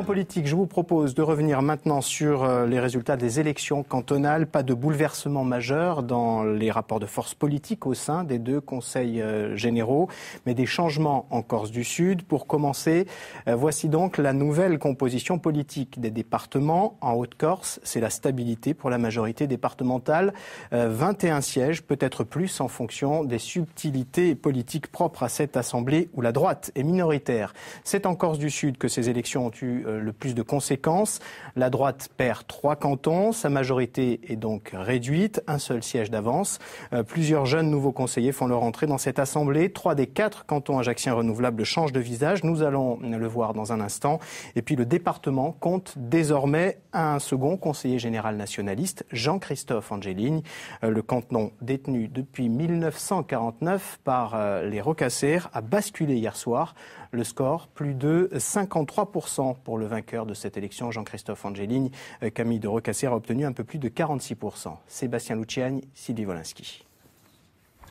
politique, je vous propose de revenir maintenant sur les résultats des élections cantonales. Pas de bouleversement majeur dans les rapports de force politique au sein des deux conseils généraux, mais des changements en Corse du Sud. Pour commencer, voici donc la nouvelle composition politique des départements. En Haute-Corse, c'est la stabilité pour la majorité départementale. 21 sièges, peut-être plus en fonction des subtilités politiques propres à cette assemblée où la droite est minoritaire. C'est en Corse du Sud que ces élections ont eu le plus de conséquences. La droite perd 3 cantons, sa majorité est donc réduite, un seul siège d'avance. Plusieurs jeunes nouveaux conseillers font leur entrée dans cette assemblée. 3 des 4 cantons ajacciens renouvelables changent de visage, nous allons le voir dans un instant. Et puis le département compte désormais un second conseiller général nationaliste, Jean-Christophe Angeligne. Le canton détenu depuis 1949 par les Rocassers a basculé hier soir. Le score, plus de 53% pour le vainqueur de cette élection, Jean-Christophe Angeligne. Camille de Rocasser a obtenu un peu plus de 46%. Sébastien Luciani, Sylvie Wolinski.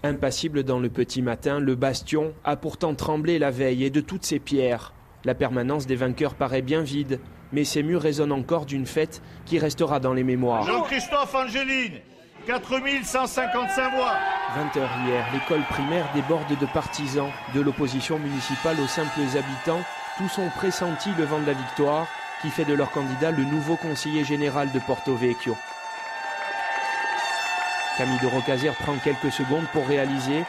Impassible dans le petit matin, le bastion a pourtant tremblé la veille et de toutes ses pierres. La permanence des vainqueurs paraît bien vide, mais ces murs résonnent encore d'une fête qui restera dans les mémoires. Jean-Christophe Angeligne, 4155 voix. 20h hier, l'école primaire déborde de partisans. De l'opposition municipale aux simples habitants, tous ont pressenti le vent de la victoire qui fait de leur candidat le nouveau conseiller général de Porto Vecchio. Camille de Rocasser prend quelques secondes pour réaliser,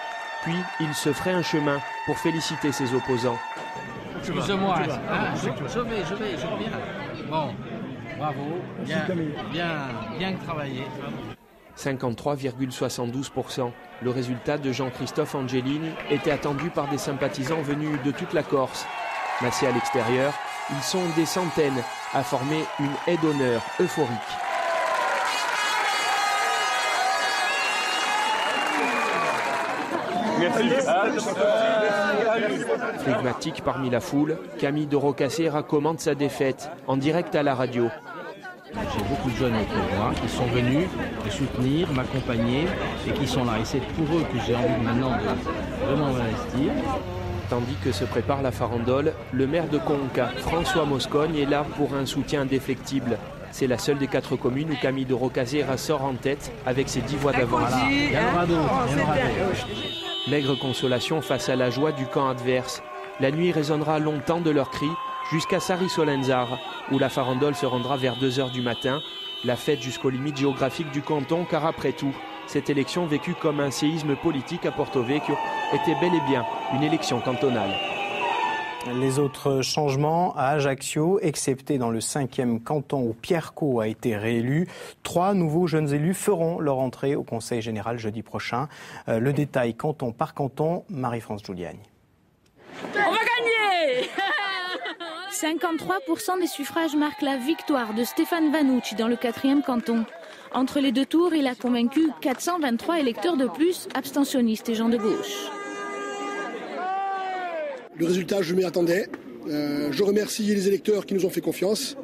puis il se ferait un chemin pour féliciter ses opposants. Excusez-moi, je vais bien. Bon, bravo, bien travaillé. 53,72%. Le résultat de Jean-Christophe Angeligne était attendu par des sympathisants venus de toute la Corse. Massés à l'extérieur, ils sont des centaines à former une haie d'honneur euphorique. Flegmatique parmi la foule, Camille de Rocasser commande sa défaite en direct à la radio. J'ai beaucoup de jeunes autour de moi qui sont venus me soutenir, m'accompagner et qui sont là. Et c'est pour eux que j'ai envie maintenant de vraiment m'investir. Tandis que se prépare la farandole, le maire de Conca, François Moscogne, est là pour un soutien indéfectible. C'est la seule des 4 communes où Camille de Rocasser sort en tête avec ses 10 voix d'avance. Voilà. Il y en aura d'autres. Maigre consolation face à la joie du camp adverse. La nuit résonnera longtemps de leurs cris jusqu'à Sari-Solenzar, où la farandole se rendra vers 2h du matin. La fête jusqu'aux limites géographiques du canton, car après tout, cette élection vécue comme un séisme politique à Porto Vecchio était bel et bien une élection cantonale. Les autres changements à Ajaccio, excepté dans le 5e canton où Pierre Cot a été réélu, 3 nouveaux jeunes élus feront leur entrée au Conseil général jeudi prochain. Le détail canton par canton, Marie-France Giuliani. On va gagner 53% des suffrages marquent la victoire de Stéphane Vanucci dans le 4e canton. Entre les 2 tours, il a convaincu 423 électeurs de plus, abstentionnistes et gens de gauche. Le résultat, je m'y attendais. Je remercie les électeurs qui nous ont fait confiance.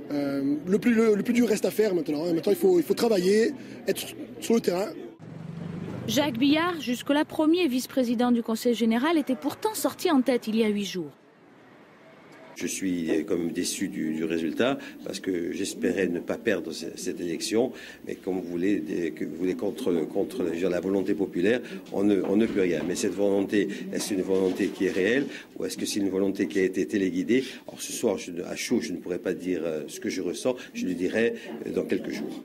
Le plus dur reste à faire maintenant. Maintenant, il faut travailler, être sur le terrain. Jacques Billard, jusque-là premier vice-président du Conseil général, était pourtant sorti en tête il y a 8 jours. Je suis comme déçu du résultat parce que j'espérais ne pas perdre cette élection, mais comme vous voulez contre la volonté populaire, on ne peut rien. Mais cette volonté, est-ce une volonté qui est réelle ou est-ce que c'est une volonté qui a été téléguidée? Alors ce soir, à chaud, je ne pourrais pas dire ce que je ressens, je le dirai dans quelques jours.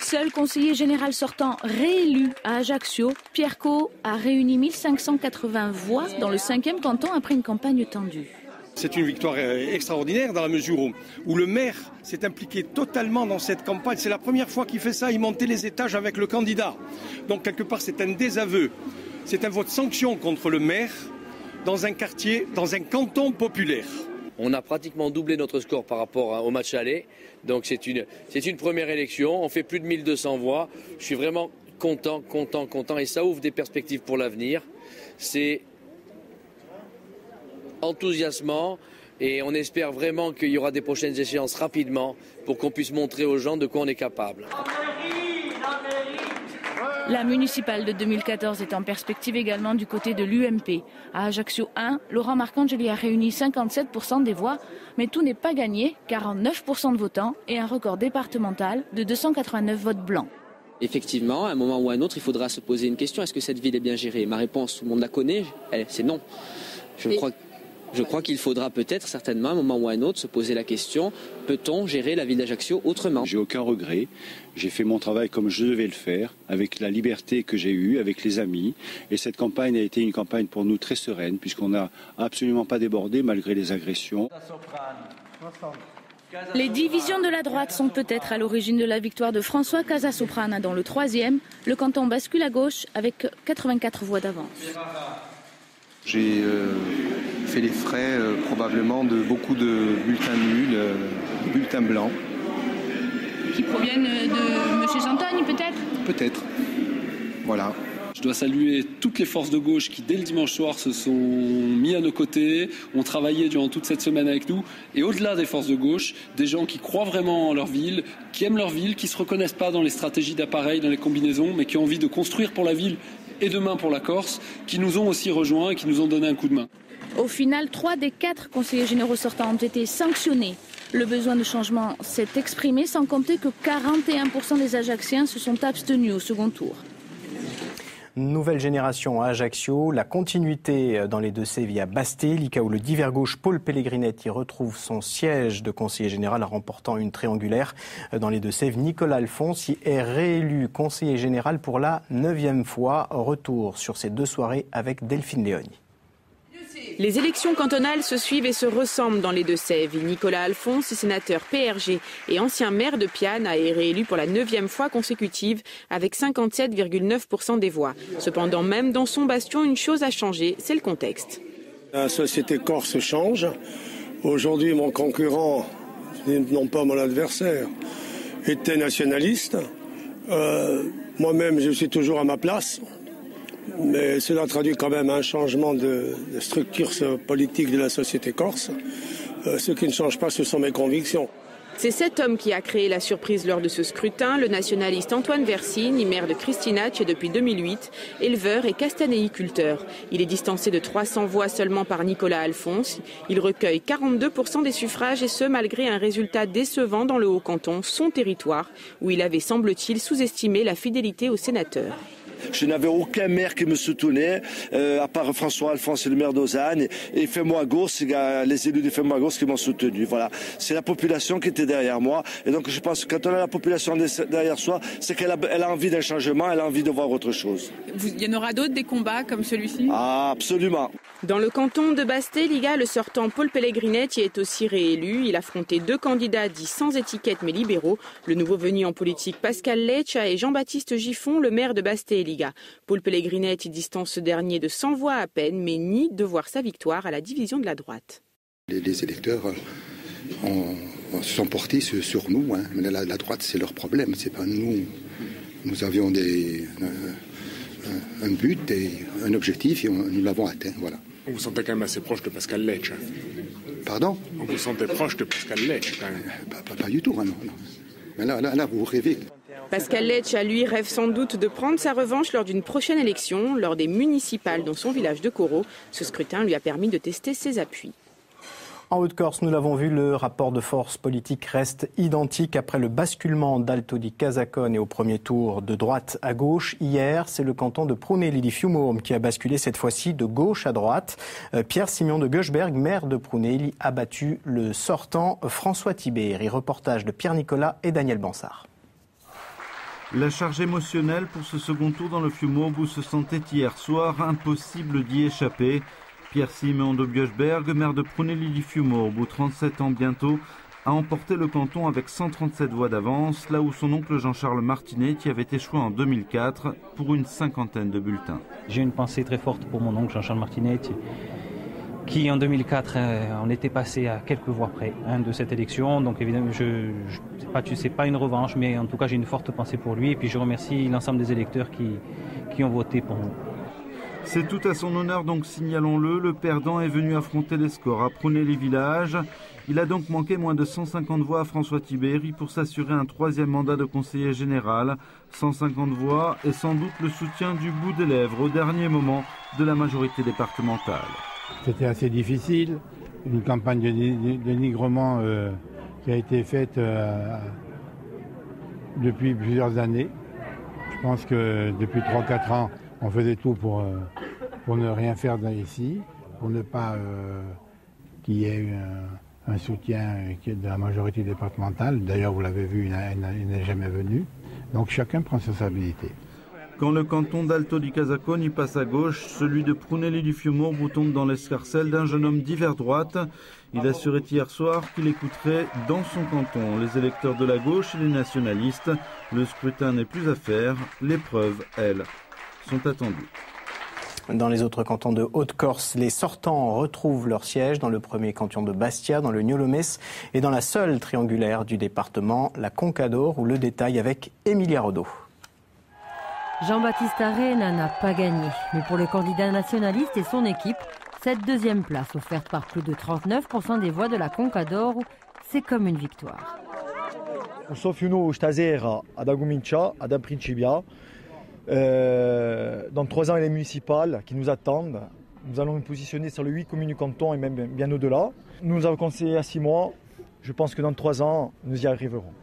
Seul conseiller général sortant réélu à Ajaccio, Pierre Cot a réuni 1580 voix dans le 5e canton après une campagne tendue. C'est une victoire extraordinaire dans la mesure où le maire s'est impliqué totalement dans cette campagne. C'est la première fois qu'il fait ça, il montait les étages avec le candidat. Donc quelque part c'est un désaveu, c'est un vote sanction contre le maire dans un quartier, dans un canton populaire. On a pratiquement doublé notre score par rapport au match aller. Donc c'est une première élection, on fait plus de 1200 voix. Je suis vraiment content et ça ouvre des perspectives pour l'avenir. C'est enthousiasmant et on espère vraiment qu'il y aura des prochaines échéances rapidement pour qu'on puisse montrer aux gens de quoi on est capable. La municipale de 2014 est en perspective également du côté de l'UMP. À Ajaccio 1, Laurent Marcangeli a réuni 57% des voix, mais tout n'est pas gagné, 49% de votants et un record départemental de 289 votes blancs. Effectivement, à un moment ou à un autre, il faudra se poser une question. Est-ce que cette ville est bien gérée? Ma réponse, tout le monde la connaît, c'est non. Je crois qu'il faudra peut-être, certainement, à un moment ou à un autre, se poser la question, peut-on gérer la ville d'Ajaccio autrement? J'ai aucun regret. J'ai fait mon travail comme je devais le faire, avec la liberté que j'ai eue, avec les amis. Et cette campagne a été une campagne pour nous très sereine, puisqu'on n'a absolument pas débordé malgré les agressions. Les divisions de la droite sont peut-être à l'origine de la victoire de François Casasoprana dans le 3e. Le canton bascule à gauche avec 84 voix d'avance. J'ai fait les frais probablement de beaucoup de bulletins nuls, bulletins blancs. Qui proviennent de M. Santogne peut-être? Peut-être. Voilà. Je dois saluer toutes les forces de gauche qui, dès le dimanche soir, se sont mis à nos côtés, ont travaillé durant toute cette semaine avec nous. Et au-delà des forces de gauche, des gens qui croient vraiment en leur ville, qui aiment leur ville, qui ne se reconnaissent pas dans les stratégies d'appareil, dans les combinaisons, mais qui ont envie de construire pour la ville et demain pour la Corse, qui nous ont aussi rejoints et qui nous ont donné un coup de main. Au final, 3 des 4 conseillers généraux sortants ont été sanctionnés. Le besoin de changement s'est exprimé, sans compter que 41% des Ajacciens se sont abstenus au second tour. Nouvelle génération à Ajaccio, la continuité dans les Deux-Sèvres via Basté, où le divers gauche Paul Pellegrinetti retrouve son siège de conseiller général en remportant une triangulaire. Dans les Deux-Sèvres, Nicolas Alphonse est réélu conseiller général pour la 9e fois. Retour sur ces 2 soirées avec Delphine Léoni. Les élections cantonales se suivent et se ressemblent dans les Deux-Sèvres. Nicolas Alphonse, sénateur PRG et ancien maire de Piane, a été réélu pour la 9e fois consécutive avec 57,9% des voix. Cependant, même dans son bastion, une chose a changé, c'est le contexte. La société corse change. Aujourd'hui, mon concurrent, non pas mon adversaire, était nationaliste. Moi-même, je suis toujours à ma place. Mais cela traduit quand même un changement de structure politique de la société corse. Ce qui ne change pas, ce sont mes convictions. C'est cet homme qui a créé la surprise lors de ce scrutin, le nationaliste Antoine Versigne, maire de Christinacci depuis 2008, éleveur et castanéiculteur. Il est distancé de 300 voix seulement par Nicolas Alphonse. Il recueille 42% des suffrages et ce, malgré un résultat décevant dans le Haut-Canton, son territoire, où il avait, semble-t-il, sous-estimé la fidélité au sénateur. Je n'avais aucun maire qui me soutenait, à part François Alphonse, le maire d'Auzagne, et Fais-moi Gauche, les élus de Fais-moi Gauche qui m'ont soutenu. Voilà. C'est la population qui était derrière moi. Et donc je pense que quand on a la population derrière soi, c'est qu'elle a envie d'un changement, elle a envie de voir autre chose. Il y en aura d'autres, des combats comme celui-ci? Ah, absolument. Dans le canton de Basté, le sortant Paul Pellegrinetti est aussi réélu. Il affrontait 2 candidats dits sans étiquette mais libéraux, le nouveau venu en politique Pascal Leccia et Jean-Baptiste Giffon, le maire de Basté. Paul Pellegrinetti distance ce dernier de 100 voix à peine, mais nie de voir sa victoire à la division de la droite. Les électeurs se sont portés sur nous. Hein. La droite, c'est leur problème, c'est pas nous. Nous avions un but et un objectif et nous l'avons atteint. Voilà. On vous sentait quand même assez proche de Pascal Leccia. Pardon? On vous sentait proche de Pascal Leccia quand même. Pas du tout, hein, non. Mais là, vous rêvez. Pascal Leccia, lui, rêve sans doute de prendre sa revanche lors d'une prochaine élection, lors des municipales dans son village de Coro. Ce scrutin lui a permis de tester ses appuis. En Haute-Corse, nous l'avons vu, le rapport de force politique reste identique après le basculement d'Alto di Casacone et au premier tour de droite à gauche. Hier, c'est le canton de Prunelli di Fiumorum qui a basculé cette fois-ci de gauche à droite. Pierre Simeon de Gueusberg, maire de Prunelli, a battu le sortant François Tiberi. Reportage de Pierre Nicolas et Daniel Bansard. La charge émotionnelle pour ce second tour dans le Fiumorum où se sentait hier soir impossible d'y échapper. Pierre Simeon de Gueusberg, maire de Prunelli di Fiumorum, 37 ans bientôt, a emporté le canton avec 137 voix d'avance, là où son oncle Jean-Charles Martinetti avait échoué en 2004 pour une 50aine de bulletins. J'ai une pensée très forte pour mon oncle Jean-Charles Martinetti, qui en 2004 en était passé à quelques voix près de cette élection. Donc évidemment, c'est pas une revanche, mais en tout cas j'ai une forte pensée pour lui. Et puis je remercie l'ensemble des électeurs qui ont voté pour nous. C'est tout à son honneur, donc signalons-le. Le perdant est venu affronter les scores à Prunelli-Village. Il a donc manqué moins de 150 voix à François Tibéri pour s'assurer un 3e mandat de conseiller général. 150 voix et sans doute le soutien du bout des lèvres au dernier moment de la majorité départementale. C'était assez difficile. Une campagne de dénigrement qui a été faite depuis plusieurs années. Je pense que depuis 3-4 ans, on faisait tout pour ne rien faire ici, pour ne pas qu'il y ait eu un soutien de la majorité départementale. D'ailleurs, vous l'avez vu, il n'est jamais venu. Donc chacun prend ses responsabilités. Quand le canton d'Alto di Casacone passe à gauche, celui de Prunelli di Fiumorbu tombe dans l'escarcelle d'un jeune homme d'hiver droite. Il assurait hier soir qu'il écouterait dans son canton les électeurs de la gauche et les nationalistes. Le scrutin n'est plus à faire, les preuves, elles, sont attendues. Dans les autres cantons de Haute-Corse, les sortants retrouvent leur siège dans le premier canton de Bastia, dans le Niolomès et dans la seule triangulaire du département, la Conca-d'Or, où le détail avec Emilia Rodot. Jean-Baptiste Arena n'a pas gagné, mais pour le candidat nationaliste et son équipe, cette 2e place offerte par plus de 39% des voix de la Conca-d'Or, c'est comme une victoire. Sono stasera ad Agumincia, ad Principia. Dans 3 ans, les municipales qui nous attendent. Nous allons nous positionner sur les 8 communes du canton et même bien au-delà. Nous avons conseillé à 6 mois. Je pense que dans 3 ans, nous y arriverons.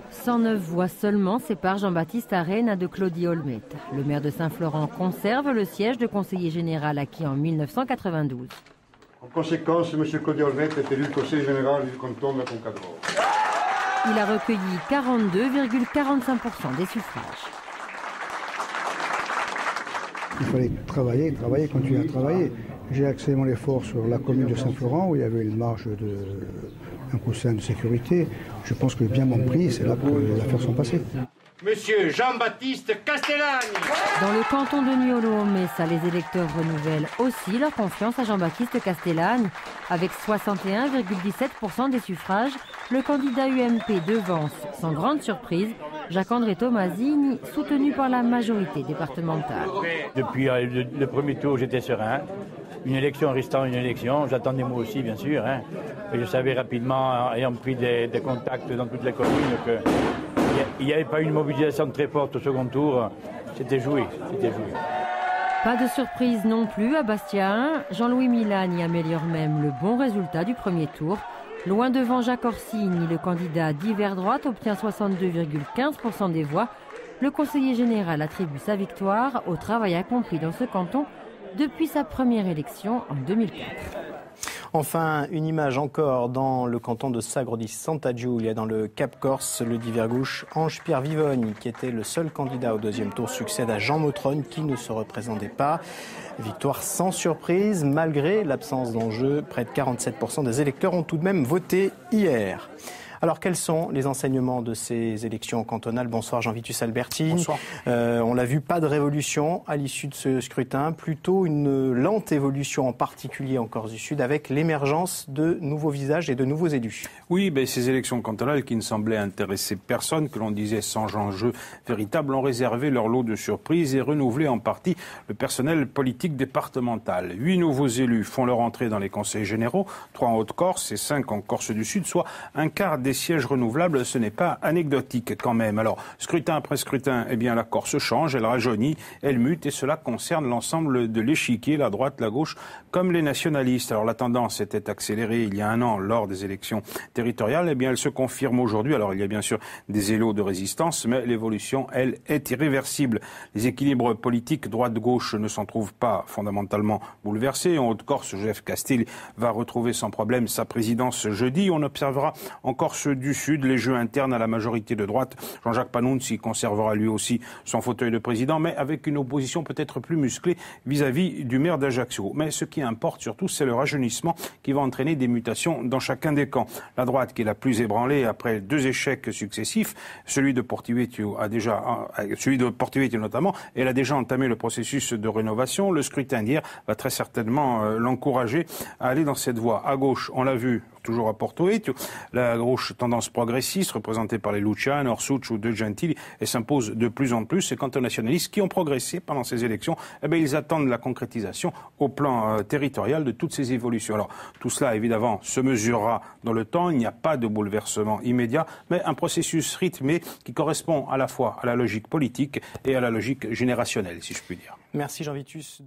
109 voix seulement séparent Jean-Baptiste Arena de Claudie Olmet. Le maire de Saint-Florent conserve le siège de conseiller général acquis en 1992. En conséquence, M. Claudie Olmet est élu conseiller général du canton de la Conca-d'Or. Il a recueilli 42,45% des suffrages. Il fallait travailler, continuer à travailler. J'ai axé mon effort sur la commune de Saint-Florent où il y avait une marge un coussin de sécurité. Je pense que bien mon prix, c'est là que les affaires sont passées. Monsieur Jean-Baptiste Castellani. Dans le canton de Niolo-Messa, les électeurs renouvellent aussi leur confiance à Jean-Baptiste Castellani. Avec 61,17% des suffrages, le candidat UMP devance, sans grande surprise, Jacques-André Tomasini, soutenu par la majorité départementale. Depuis le premier tour, j'étais serein. Une élection restant une élection, j'attendais moi aussi, bien sûr. Et je savais rapidement, ayant pris des contacts dans toutes les communes, qu'il n'y avait pas une mobilisation très forte au second tour. C'était joué. Pas de surprise non plus à Bastia 1. Jean-Louis Milani améliore même le bon résultat du premier tour. Loin devant Jacques Orsini, le candidat d'hiver droite obtient 62,15% des voix. Le conseiller général attribue sa victoire au travail accompli dans ce canton depuis sa première élection en 2004. Enfin, une image encore dans le canton de Sagre di Santa Giulia, dans le Cap Corse, le divers gauche Ange-Pierre Vivogne, qui était le seul candidat au 2e tour, succède à Jean Motronne, qui ne se représentait pas. Victoire sans surprise, malgré l'absence d'enjeu. Près de 47% des électeurs ont tout de même voté hier. Alors, quels sont les enseignements de ces élections cantonales ? Bonsoir Jean-Vitus Albertine. Bonsoir. On l'a vu, pas de révolution à l'issue de ce scrutin, plutôt une lente évolution, en particulier en Corse du Sud, avec l'émergence de nouveaux visages et de nouveaux élus. Oui, ces élections cantonales qui ne semblaient intéresser personne, que l'on disait sans enjeu véritable, ont réservé leur lot de surprises et renouvelé en partie le personnel politique départemental. 8 nouveaux élus font leur entrée dans les conseils généraux, 3 en Haute-Corse et 5 en Corse du Sud, soit un quart des sièges renouvelables. Ce n'est pas anecdotique quand même. Alors, scrutin après scrutin, la Corse change, elle rajeunit, elle mute et cela concerne l'ensemble de l'échiquier, la droite, la gauche, comme les nationalistes. Alors, la tendance était accélérée il y a un an lors des élections territoriales. Elle se confirme aujourd'hui. Alors, il y a bien sûr des élos de résistance, mais l'évolution, elle, est irréversible. Les équilibres politiques droite-gauche ne s'en trouvent pas fondamentalement bouleversés. En Haute-Corse, Joseph Castiel va retrouver sans problème sa présidence jeudi. On observera encore ceux du Sud, les jeux internes à la majorité de droite. Jean-Jacques Panunzi conservera lui aussi son fauteuil de président, mais avec une opposition peut-être plus musclée vis-à-vis du maire d'Ajaccio. Mais ce qui importe surtout, c'est le rajeunissement qui va entraîner des mutations dans chacun des camps. La droite qui est la plus ébranlée après 2 échecs successifs, celui de Portivecchio notamment, elle a déjà entamé le processus de rénovation. Le scrutin d'hier va très certainement l'encourager à aller dans cette voie. À gauche, on l'a vu, toujours à Porto Vecchio. La gauche tendance progressiste, représentée par les Luciano, Orsucci ou De Gentili, et s'impose de plus en plus. Et quant aux nationalistes qui ont progressé pendant ces élections, ils attendent la concrétisation au plan territorial de toutes ces évolutions. Alors, tout cela, évidemment, se mesurera dans le temps. Il n'y a pas de bouleversement immédiat, mais un processus rythmé qui correspond à la fois à la logique politique et à la logique générationnelle, si je puis dire. Merci Jean Vitus.